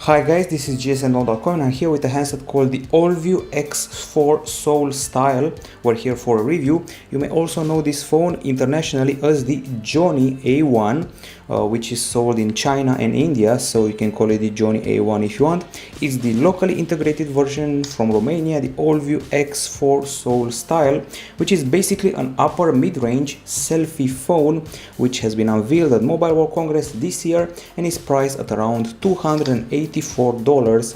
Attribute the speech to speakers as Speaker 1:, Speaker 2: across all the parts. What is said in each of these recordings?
Speaker 1: Hi guys, this is gsno.com and I'm here with a handset called the Allview X4 Soul Style. We're here for a review. You may also know this phone internationally as the Gionee A1, which is sold in China and India, so you can call it the Gionee A1 if you want. It's the locally integrated version from Romania, the Allview X4 Soul Style, which is basically an upper mid-range selfie phone, which has been unveiled at Mobile World Congress this year and is priced at around $284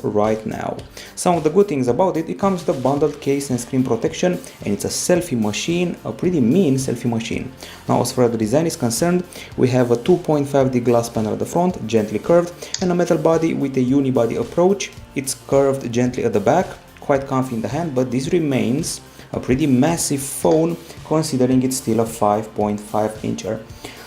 Speaker 1: right now. Some of the good things about it comes with a bundled case and screen protection, and it's a selfie machine, a pretty mean selfie machine. Now, as far as the design is concerned, we have a 2.5D glass panel at the front, gently curved, and a metal body with a unibody approach. It's curved gently at the back, quite comfy in the hand, but this remains a pretty massive phone considering it's still a 5.5 incher.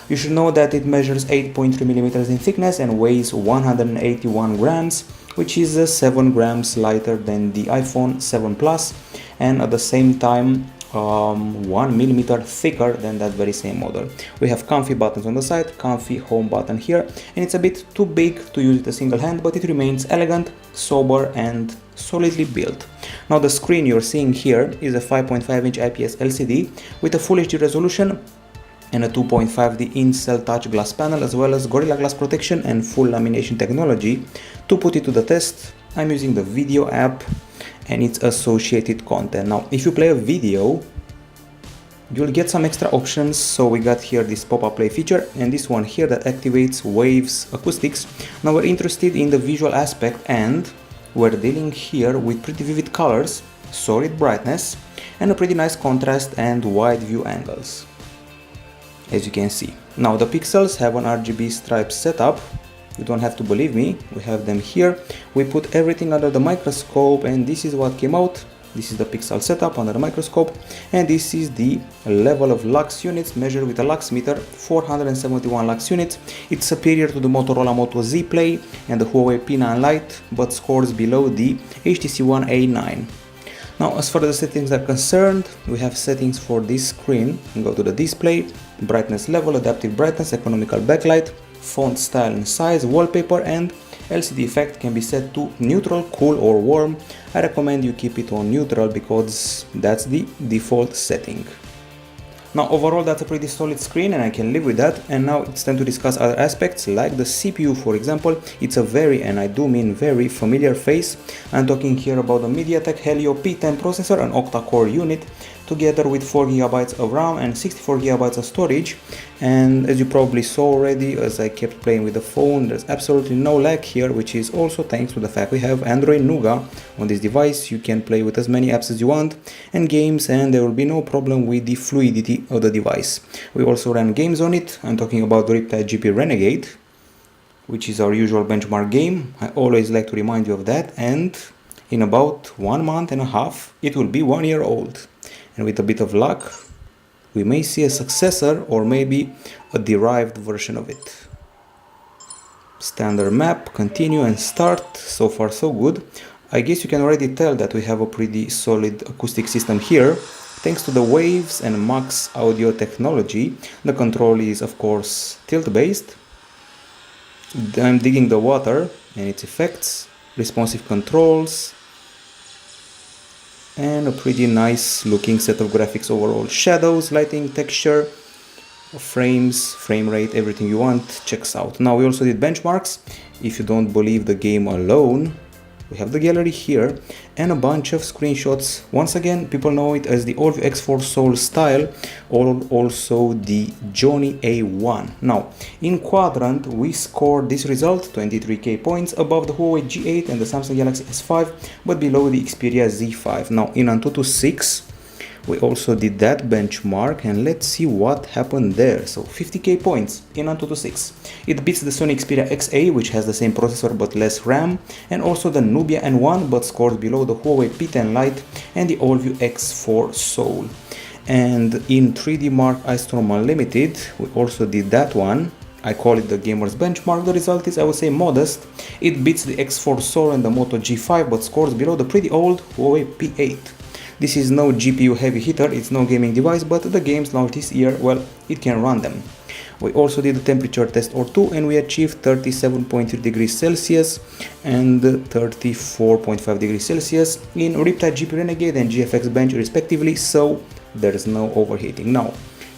Speaker 1: You should know that it measures 8.3mm in thickness and weighs 181 grams, which is 7 grams lighter than the iPhone 7 Plus, and at the same time 1mm thicker than that very same model. We have comfy buttons on the side, comfy home button here, and it's a bit too big to use with a single hand, but it remains elegant, sober and solidly built. Now the screen you're seeing here is a 5.5-inch IPS LCD with a Full HD resolution and a 2.5D in-cell touch glass panel, as well as Gorilla Glass protection and full lamination technology. To put it to the test, I'm using the video app and its associated content. Now, if you play a video, you'll get some extra options. So we got here this pop-up play feature and this one here that activates waves acoustics. Now we're interested in the visual aspect and we're dealing here with pretty vivid colors, solid brightness, and a pretty nice contrast and wide view angles, as you can see. Now the pixels have an RGB stripe setup. You don't have to believe me, we have them here. We put everything under the microscope and this is what came out. This is the pixel setup under the microscope, and this is the level of lux units measured with a lux meter, 471 lux units. It's superior to the Motorola Moto Z Play and the Huawei P10 Lite, but scores below the HTC One A9. Now, as far as the settings are concerned, we have settings for this screen. Go to the display, brightness level, adaptive brightness, economical backlight, font style and size, wallpaper, and LCD effect can be set to neutral, cool or warm. I recommend you keep it on neutral because that's the default setting. Now overall that's a pretty solid screen and I can live with that, and now it's time to discuss other aspects like the CPU. For example, it's a very, and I do mean very, familiar face. I'm talking here about the MediaTek Helio P10 processor, an octa-core unit, together with 4GB of RAM and 64GB of storage. And as you probably saw already, as I kept playing with the phone, there's absolutely no lag here, which is also thanks to the fact we have Android Nougat on this device. You can play with as many apps as you want and games, and there will be no problem with the fluidity of the device. We also ran games on it. I'm talking about Riptide GP Renegade, which is our usual benchmark game. I always like to remind you of that, and in about 1 month and a half it will be 1 year old. And with a bit of luck, we may see a successor or maybe a derived version of it. Standard map, continue and start. So far so good. I guess you can already tell that we have a pretty solid acoustic system here. Thanks to the waves and max audio technology, the control is of course tilt based. I'm digging the water and its effects, responsive controls, and a pretty nice looking set of graphics overall. Shadows, lighting, texture, frames, frame rate, everything you want checks out. Now we also did benchmarks. If you don't believe the game alone, we have the gallery here and a bunch of screenshots. Once again, people know it as the Allview X4 Soul Style, or also the Gionee A1. Now, in quadrant, we scored this result, 23k points, above the Huawei G8 and the Samsung Galaxy S5, but below the Xperia Z5. Now, in Antutu 6, we also did that benchmark, and let's see what happened there. So 50k points in Antutu 6. It beats the Sony Xperia XA, which has the same processor but less RAM, and also the Nubia N1, but scores below the Huawei P10 Lite and the Allview X4 Soul. And in 3D Mark Ice Storm Unlimited, we also did that one. I call it the gamer's benchmark. The result is, I would say, modest. It beats the X4 Soul and the Moto G5, but scores below the pretty old Huawei P8. This is no GPU heavy hitter, it's no gaming device, but the games launched this year, well, it can run them. We also did a temperature test or two, and we achieved 37.3 degrees Celsius and 34.5 degrees Celsius in Riptide GP Renegade and GFX Bench respectively, so there's no overheating. Now,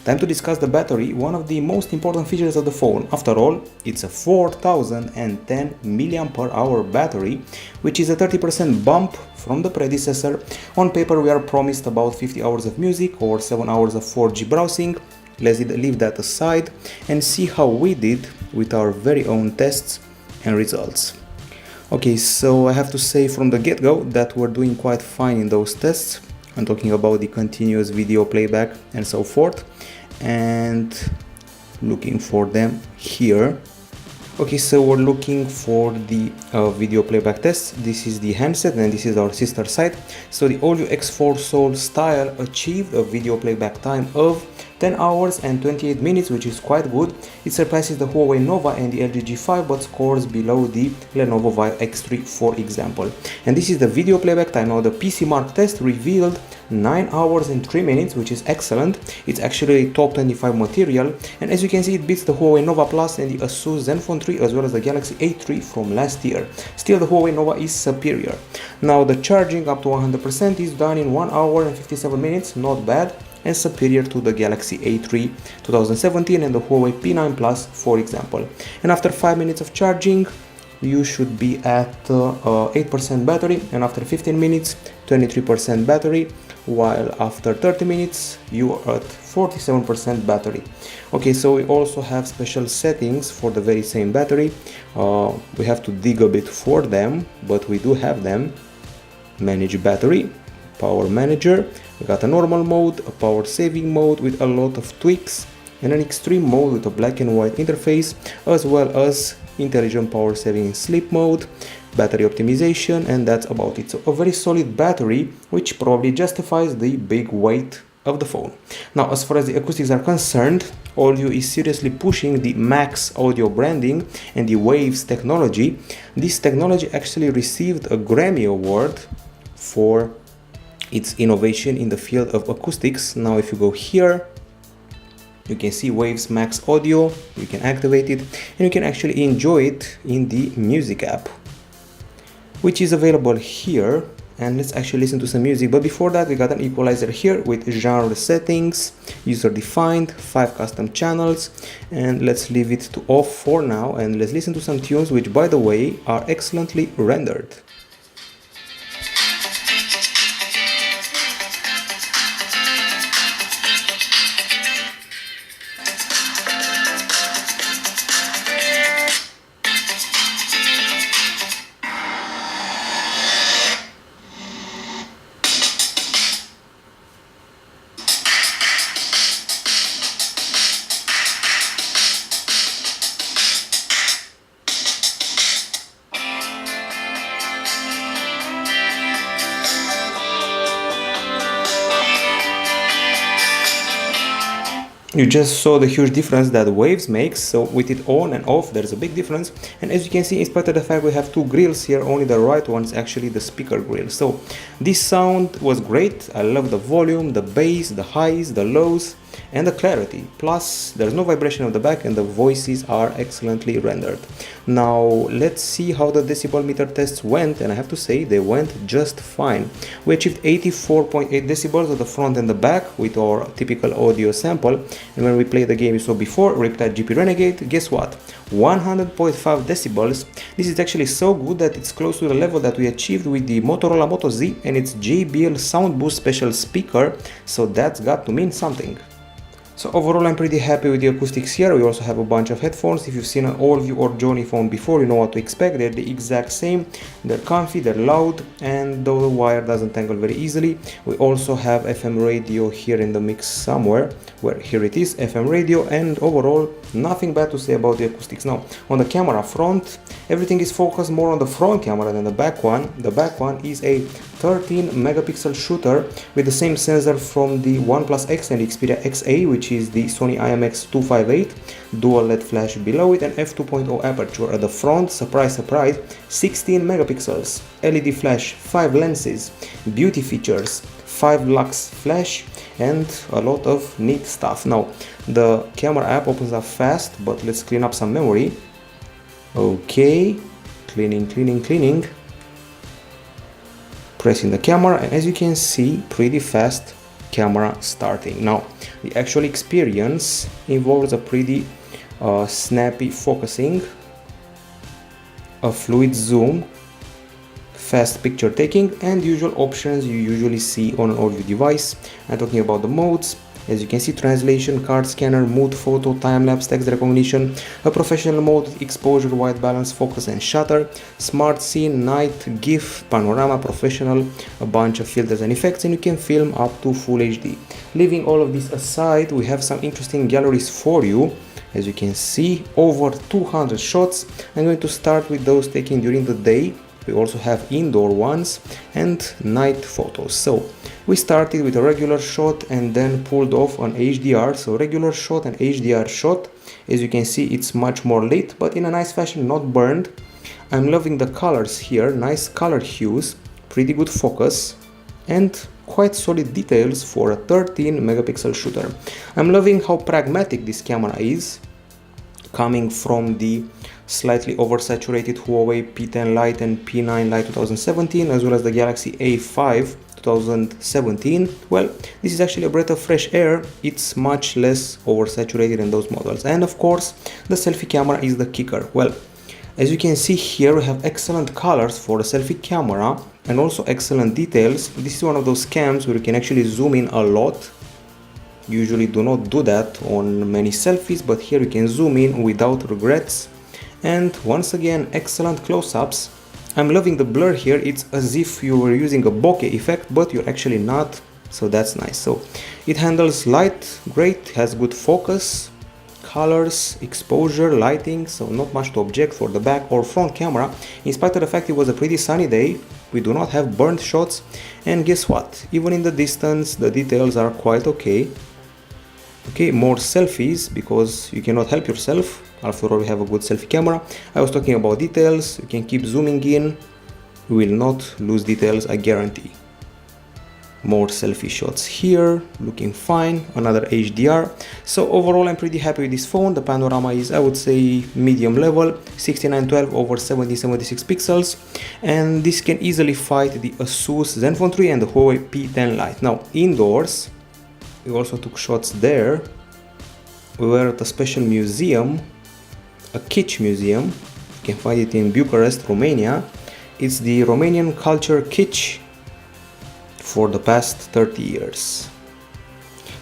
Speaker 1: time to discuss the battery, one of the most important features of the phone. After all, it's a 4010 mAh battery, which is a 30% bump from the predecessor. On paper, we are promised about 50 hours of music or 7 hours of 4G browsing. Let's leave that aside and see how we did with our very own tests and results. Okay, so I have to say from the get-go that we're doing quite fine in those tests. I'm talking about the continuous video playback and so forth, and looking for them here. Okay, so we're looking for the video playback test. This is the handset and this is our sister site. So the Allview X4 Soul Style achieved a video playback time of 10 hours and 28 minutes, which is quite good. It surpasses the Huawei Nova and the LG G5, but scores below the Lenovo Vive X3, for example. And this is the video playback time. Now the PC Mark test revealed 9 hours and 3 minutes, which is excellent. It's actually top 25 material, and as you can see, it beats the Huawei Nova Plus and the Asus Zenfone 3 as well as the Galaxy A3 from last year. Still, the Huawei Nova is superior. Now the charging up to 100% is done in 1 hour and 57 minutes, not bad, and superior to the Galaxy A3 2017 and the Huawei P9 Plus, for example. And after 5 minutes of charging, you should be at 8% battery, and after 15 minutes 23% battery, while after 30 minutes you are at 47% battery. Okay, so we also have special settings for the very same battery. We have to dig a bit for them, but we do have them. Manage battery, power manager, we got a normal mode, a power saving mode with a lot of tweaks, and an extreme mode with a black and white interface, as well as intelligent power saving in sleep mode, battery optimization, and that's about it. So a very solid battery, which probably justifies the big weight of the phone. Now, as far as the acoustics are concerned, Allview is seriously pushing the Max audio branding and the Waves technology. This technology actually received a Grammy Award for its innovation in the field of acoustics. Now, if you go here, you can see Waves Max Audio, you can activate it, and you can actually enjoy it in the music app, which is available here. And let's actually listen to some music. But before that, we got an equalizer here with genre settings, user defined, 5 custom channels, and let's leave it to off for now, and let's listen to some tunes, which by the way are excellently rendered. You just saw the huge difference that Waves makes. So with it on and off, there's a big difference. And as you can see, in spite of the fact we have 2 grills here, only the right one is actually the speaker grill. So this sound was great. I love the volume, the bass, the highs, the lows, and the clarity. Plus, there's no vibration of the back, and the voices are excellently rendered. Now, let's see how the decibel meter tests went, and I have to say they went just fine. We achieved 84.8 decibels at the front and the back with our typical audio sample. And when we play the game you saw before, Riptide GP Renegade, guess what? 100.5 decibels. This is actually so good that it's close to the level that we achieved with the Motorola Moto Z and its JBL Sound Boost special speaker, so that's got to mean something. So overall, I'm pretty happy with the acoustics here. We also have a bunch of headphones. If you've seen an Allview or Gionee phone before, you know what to expect. They're the exact same. They're comfy, they're loud, and the wire doesn't tangle very easily. We also have FM radio here in the mix somewhere, where here it is, FM radio, and overall, nothing bad to say about the acoustics. Now, on the camera front, everything is focused more on the front camera than the back one. The back one is a 13 megapixel shooter with the same sensor from the OnePlus X and the Xperia XA, which is the Sony IMX258, dual LED flash below it, and f2.0 aperture at the front. Surprise, surprise, 16 megapixels, LED flash, 5 lenses, beauty features, 5 lux flash, and a lot of neat stuff. Now the camera app opens up fast, but let's clean up some memory. Okay, cleaning, pressing the camera, and as you can see, pretty fast camera starting. Now the actual experience involves a pretty snappy focusing, a fluid zoom, fast picture taking, and usual options you usually see on an Allview device. I'm talking about the modes. As you can see, translation, card scanner, mood, photo, time-lapse, text recognition, a professional mode, exposure, white balance, focus and shutter, smart scene, night, GIF, panorama, professional, a bunch of filters and effects, and you can film up to full HD. Leaving all of this aside, we have some interesting galleries for you. As you can see, over 200 shots. I'm going to start with those taken during the day. We also have indoor ones and night photos. So we started with a regular shot and then pulled off an HDR. So regular shot and HDR shot. As you can see, it's much more lit, but in a nice fashion, not burned. I'm loving the colors here, nice color hues, pretty good focus, and quite solid details for a 13 megapixel shooter. I'm loving how pragmatic this camera is, coming from the slightly oversaturated Huawei P10 Lite and P9 Lite 2017, as well as the Galaxy A5 2017. Well, this is actually a breath of fresh air. It's much less oversaturated in those models. And of course, the selfie camera is the kicker. Well, as you can see here, we have excellent colors for the selfie camera and also excellent details. This is one of those cams where you can actually zoom in a lot. Usually do not do that on many selfies, but here you can zoom in without regrets. And once again, excellent close-ups. I'm loving the blur here. It's as if you were using a bokeh effect, but you're actually not, so that's nice. So it handles light great, has good focus, colors, exposure, lighting, so not much to object for the back or front camera. In spite of the fact it was a pretty sunny day, we do not have burnt shots, and guess what? Even in the distance, the details are quite okay. Okay, more selfies, because you cannot help yourself. After all, we have a good selfie camera. I was talking about details. You can keep zooming in. You will not lose details, I guarantee. More selfie shots here, looking fine. Another HDR. So overall, I'm pretty happy with this phone. The panorama is, I would say, medium level, 6912 over 1776 pixels, and this can easily fight the Asus Zenfone 3 and the Huawei P10 Lite. Now, indoors, we also took shots there. We were at a special museum, a kitsch museum. You can find it in Bucharest, Romania. It's the Romanian culture kitsch for the past 30 years.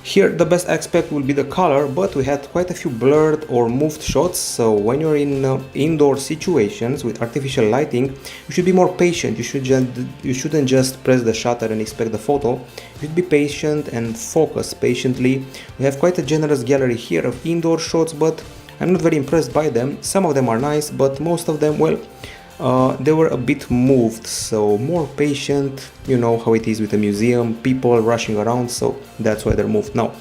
Speaker 1: Here the best aspect will be the color, but we had quite a few blurred or moved shots, so when you're in indoor situations with artificial lighting, you should be more patient. You shouldn't just press the shutter and expect the photo. You should be patient and focus patiently. We have quite a generous gallery here of indoor shots, but I'm not very impressed by them. Some of them are nice, but most of them, well, they were a bit moved, so more patient. You know how it is with a museum, people rushing around, so that's why they're moved. Now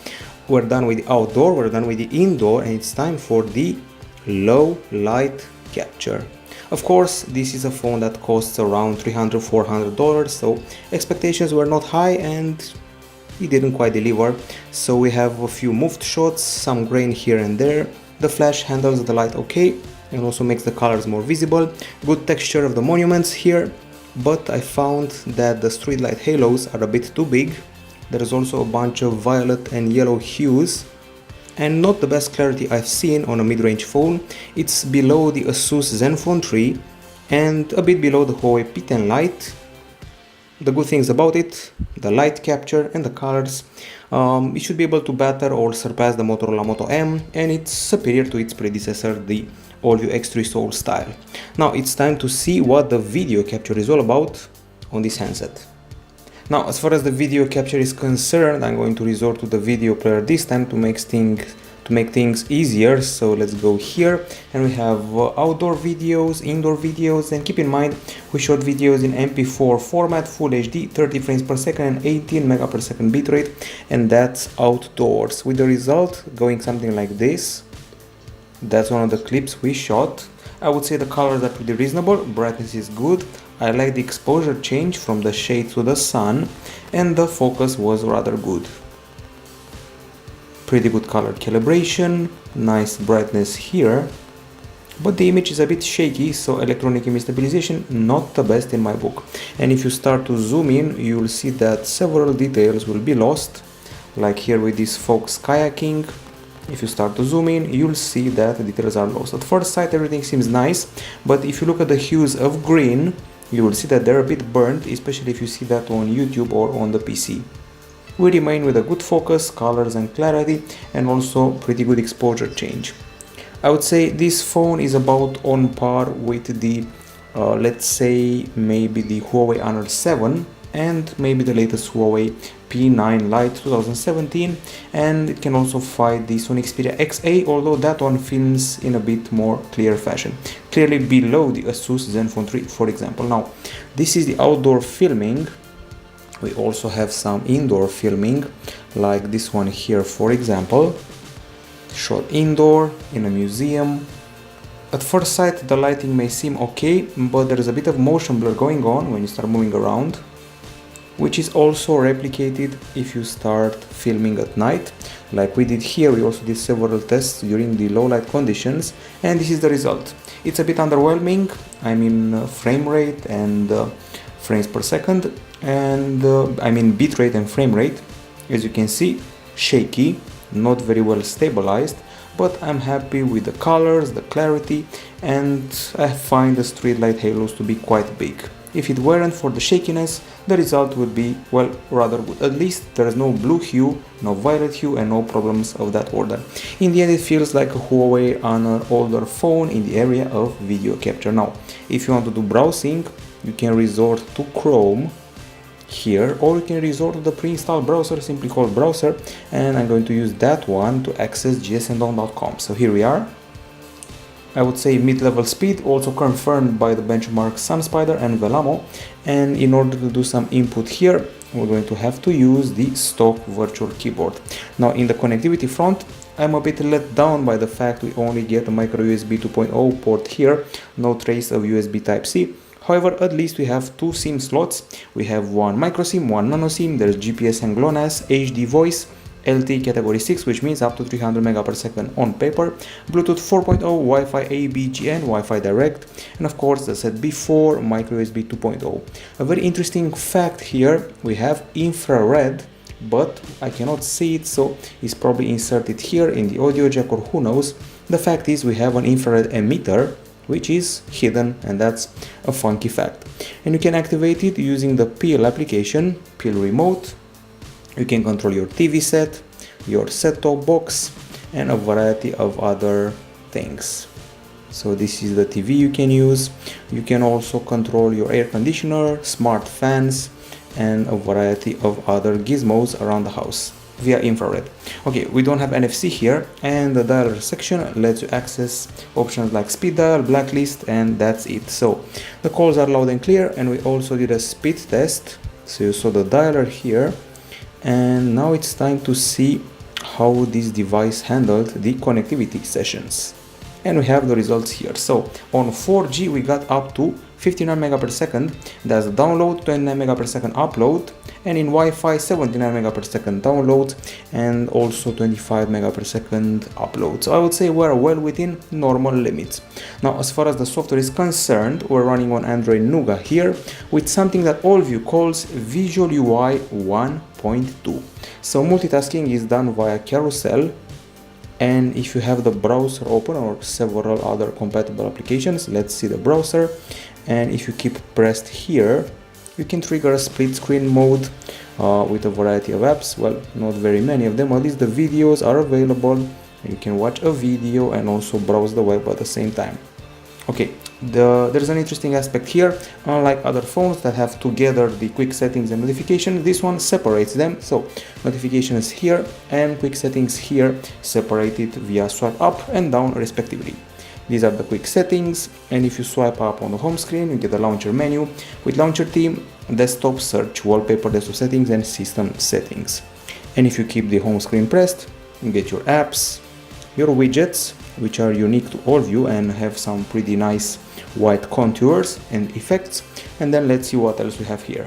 Speaker 1: we're done with the outdoor, we're done with the indoor, and it's time for the low light capture. Of course, this is a phone that costs around $300–400, so expectations were not high and it didn't quite deliver. So we have a few moved shots, some grain here and there. The flash handles the light okay and also makes the colors more visible. Good texture of the monuments here, but I found that the streetlight halos are a bit too big. There is also a bunch of violet and yellow hues, and not the best clarity I've seen on a mid-range phone. It's below the Asus Zenfone 3 and a bit below the Huawei P10 Lite. The good things about it, the light capture and the colors, it should be able to batter or surpass the Motorola Moto M, and it's superior to its predecessor, the Allview X4 Soul Style. Now it's time to see what the video capture is all about on this handset. Now, as far as the video capture is concerned, I'm going to resort to the video player this time to make things easier. So let's go here, and we have outdoor videos, indoor videos, and keep in mind we shot videos in MP4 format, Full HD, 30 frames per second and 18 megapixel bitrate, and that's outdoors, with the result going something like this. That's one of the clips we shot. I would say the colors are pretty reasonable, brightness is good, I like the exposure change from the shade to the sun, and the focus was rather good. Pretty good color calibration, nice brightness here, but the image is a bit shaky, so electronic image stabilization not the best in my book. And if you start to zoom in, you will see that several details will be lost, like here with this Fox kayaking. If you start to zoom in, you'll see that the details are lost. At first sight everything seems nice, but if you look at the hues of green, you will see that they're a bit burnt, especially if you see that on YouTube or on the PC. We remain with a good focus, colors and clarity, and also pretty good exposure change. I would say this phone is about on par with the, let's say, maybe the Huawei Honor 7 and maybe the latest Huawei P9 Lite 2017, and it can also fight the Sony Xperia XA, although that one films in a bit more clear fashion, clearly below the Asus Zenfone 3, for example. Now, this is the outdoor filming. We also have some indoor filming, like this one here, for example, shot indoor in a museum. At first sight the lighting may seem okay, but there is a bit of motion blur going on when you start moving around, which is also replicated if you start filming at night. Like we did here, we also did several tests during the low light conditions, and this is the result. It's a bit underwhelming, I mean frame rate and frames per second, and I mean bitrate and frame rate. As you can see, shaky, not very well stabilized, but I'm happy with the colors, the clarity, and I find the street light halos to be quite big. If it weren't for the shakiness, the result would be, well, rather good. At least there is no blue hue, no violet hue, and no problems of that order. In the end, it feels like a Huawei Honor older phone in the area of video capture. Now, if you want to do browsing, you can resort to Chrome here, or you can resort to the pre-installed browser simply called browser, and I'm going to use that one to access gsndon.com. So here we are. I would say mid-level speed, also confirmed by the benchmark SunSpider and Velamo, and in order to do some input here, we're going to have to use the stock virtual keyboard. Now in the connectivity front, I'm a bit let down by the fact we only get a micro USB 2.0 port here, no trace of USB Type-C. However, at least we have two SIM slots. We have one micro SIM, one nano SIM, there's GPS and GLONASS, HD voice, LTE category 6, which means up to 300 Mbps on paper, Bluetooth 4.0, Wi-Fi A, B, GN, Wi-Fi Direct, and of course, as I said before, micro USB 2.0. A very interesting fact here, we have infrared, but I cannot see it, so it's probably inserted here in the audio jack, or who knows. The fact is we have an infrared emitter, which is hidden, and that's a funky fact. And you can activate it using the Peel application, Peel Remote. You can control your TV set, your set-top box, and a variety of other things. So this is the TV you can use. You can also control your air conditioner, smart fans, and a variety of other gizmos around the house via infrared. Okay, we don't have NFC here, and the dialer section lets you access options like speed dial, blacklist, and that's it. So the calls are loud and clear, and we also did a speed test. So you saw the dialer here. And now it's time to see how this device handled the connectivity sessions. And we have the results here. So on 4G we got up to 59 Mbps, that's the download, 29 Mbps upload, and in Wi-Fi 79 Mbps download and also 25 Mbps upload. So I would say we're well within normal limits. Now as far as the software is concerned, we're running on Android Nougat here with something that Allview calls Visual UI 1.2. So multitasking is done via carousel, and if you have the browser open or several other compatible applications, let's see the browser, and if you keep pressed here, you can trigger a split screen mode with a variety of apps. Well, not very many of them, at least the videos are available. You can watch a video and also browse the web at the same time. Okay, there's an interesting aspect here. Unlike other phones that have together the quick settings and notifications, this one separates them. So notifications here and quick settings here, separated via swipe up and down respectively. These are the quick settings, and if you swipe up on the home screen, you get the launcher menu with launcher theme, desktop, search, wallpaper, desktop settings, and system settings. And if you keep the home screen pressed, you get your apps, your widgets, which are unique to Allview and have some pretty nice white contours and effects. And then let's see what else we have here.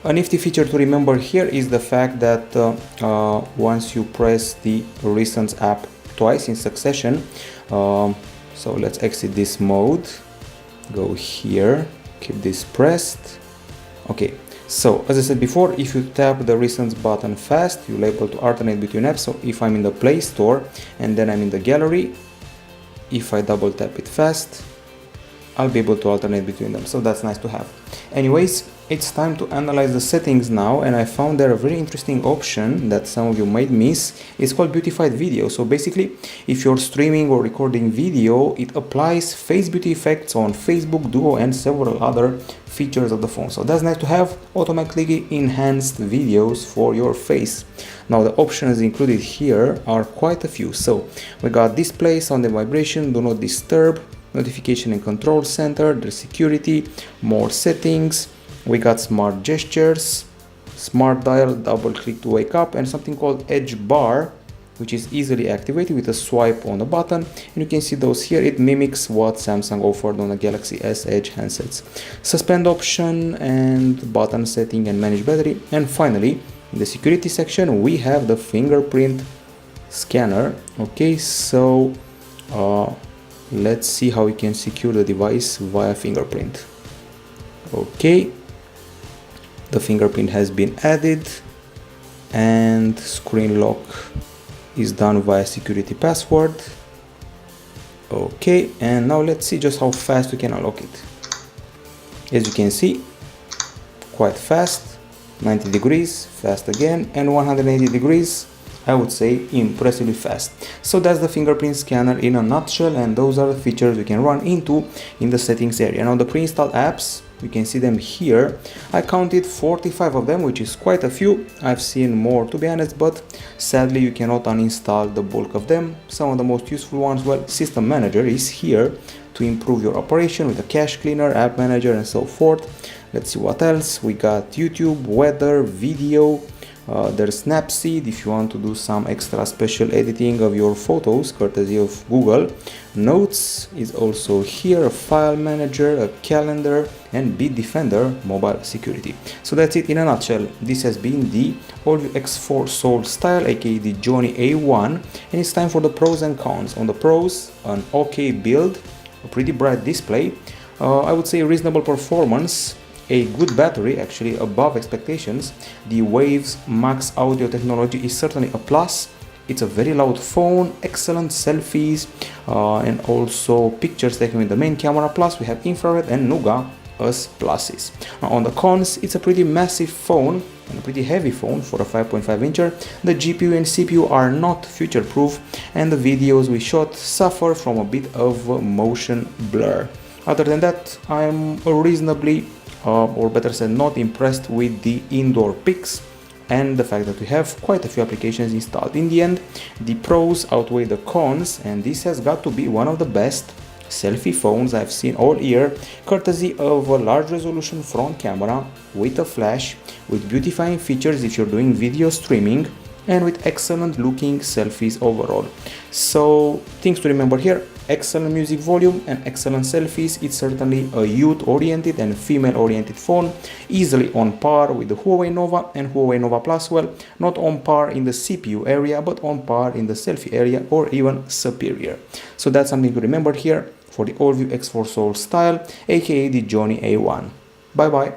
Speaker 1: A nifty feature to remember here is the fact that once you press the recent app twice in succession, so let's exit this mode, go here, keep this pressed. Okay, so as I said before, if you tap the recent button fast, you'll be able to alternate between apps. So if I'm in the Play Store and then I'm in the gallery, if I double tap it fast, I'll be able to alternate between them. So that's nice to have. Anyways, it's time to analyze the settings now, and I found there a very interesting option that some of you might miss. It's called beautified video. So basically, if you're streaming or recording video, it applies face beauty effects on Facebook, Duo, and several other features of the phone. So that's nice to have, automatically enhanced videos for your face. Now the options included here are quite a few. So we got display, sound and vibration, do not disturb, notification and control center, the security, more settings. We got smart gestures, smart dial, double click to wake up, and something called edge bar, which is easily activated with a swipe on the button. And you can see those here. It mimics what Samsung offered on the Galaxy S Edge handsets. Suspend option and button setting and manage battery. And finally, in the security section, we have the fingerprint scanner. Okay, so let's see how we can secure the device via fingerprint. Okay, the fingerprint has been added and screen lock is done via security password. Okay, and now let's see just how fast we can unlock it. As you can see, quite fast, 90 degrees, fast again, and 180 degrees, I would say impressively fast. So that's the fingerprint scanner in a nutshell, and those are the features we can run into in the settings area. Now the pre-installed apps, you can see them here. I counted 45 of them, which is quite a few. I've seen more, to be honest, but sadly you cannot uninstall the bulk of them. Some of the most useful ones, well, System Manager is here to improve your operation with a cache cleaner, App Manager, and so forth. Let's see what else. We got YouTube, weather, video. There's Snapseed if you want to do some extra special editing of your photos, courtesy of Google. Notes is also here, a file manager, a calendar, and Bitdefender mobile security. So that's it in a nutshell. This has been the Allview X4 Soul Style, aka the Gionee A1, and it's time for the pros and cons. On the pros, an okay build, a pretty bright display, I would say reasonable performance, a good battery, actually above expectations. The Waves Max audio technology is certainly a plus. It's a very loud phone, excellent selfies, and also pictures taken with the main camera. Plus we have infrared and Nougat as pluses. Now on the cons, it's a pretty massive phone and a pretty heavy phone for a 5.5-incher. The GPU and CPU are not future-proof, and the videos we shot suffer from a bit of motion blur. Other than that, I'm reasonably or better said not impressed with the indoor pics and the fact that we have quite a few applications installed. In the end, the pros outweigh the cons, and this has got to be one of the best selfie phones I've seen all year, courtesy of a large resolution front camera with a flash, with beautifying features if you're doing video streaming, and with excellent looking selfies overall. So things to remember here: excellent music volume and excellent selfies. It's certainly a youth oriented and female oriented phone, easily on par with the Huawei Nova and Huawei Nova Plus. Well, not on par in the CPU area, but on par in the selfie area, or even superior. So that's something to remember here for the Allview X4 Soul Style, aka the Gionee A1. Bye bye.